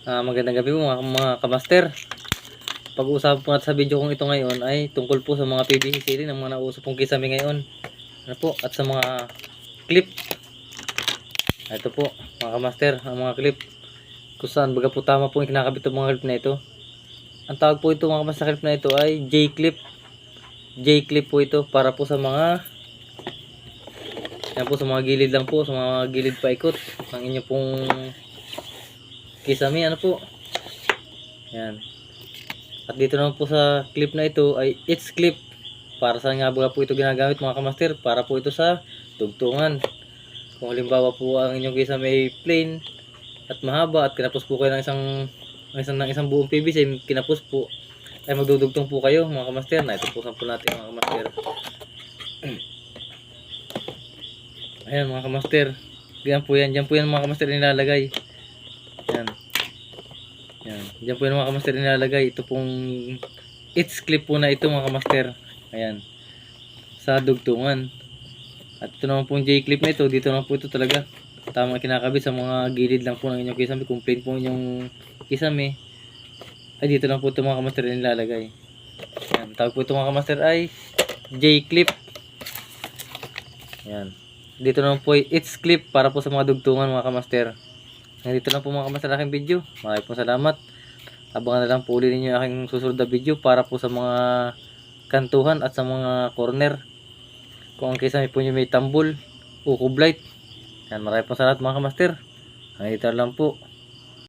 Magandang gabi po mga kamaster. Pag-uusapan po natin sa video kong ito ngayon ay tungkol po sa mga PVC series ng mga nauso pong kisame ngayon. Ano po, at sa mga clip. Ito po mga kamaster, ang mga clip. Kung saan baga po tama po yung kinakabit ng mga clip na ito. Ang tawag po ito mga kamaster clip na ito ay J-clip. J-clip po ito para po sa mga yan po, sa mga gilid lang po, sa mga gilid paikot ng inyo pong kisame, ano po. Yan. At dito naman po sa clip na ito ay it's clip. Para saan nga ba po ito ginagamit mga kamaster? Para po ito sa tugtungan. Kung halimbawa po ang inyong kisame ay plain at mahaba at kinapos po kayo ng isang buong PVC, kinapos po, ay magdudugtong po kayo mga kamaster. Na ito po sample natin mga kamaster. Ayan mga kamaster. Diyan po yan mga kamaster nilalagay. Yan. Yan. Diyan po yung mga kamaster nilalagay. Ito pong it's clip po na ito mga kamaster. Ayan. Sa dugtungan. At ito naman pong J-clip na ito. Dito naman po ito talaga. Tama kinakabit sa mga gilid lang po ng inyong kisame. Kung plain po inyong kisame, ay dito lang po ito mga kamaster nilalagay. Ayan. Tawag po ito mga kamaster ay J-clip. Ayan. Dito naman po ay it's clip para po sa mga dugtungan mga kamaster. Dito lang po mga kamaster aking video. Maraming po salamat. Abangan na lang po ulit ninyo aking susunod na video para po sa mga kantuhan at sa mga corner. Kung ang kisame po nyo may tambol o kublight. Yan, maraming po salamat mga kamaster. Dito lang po.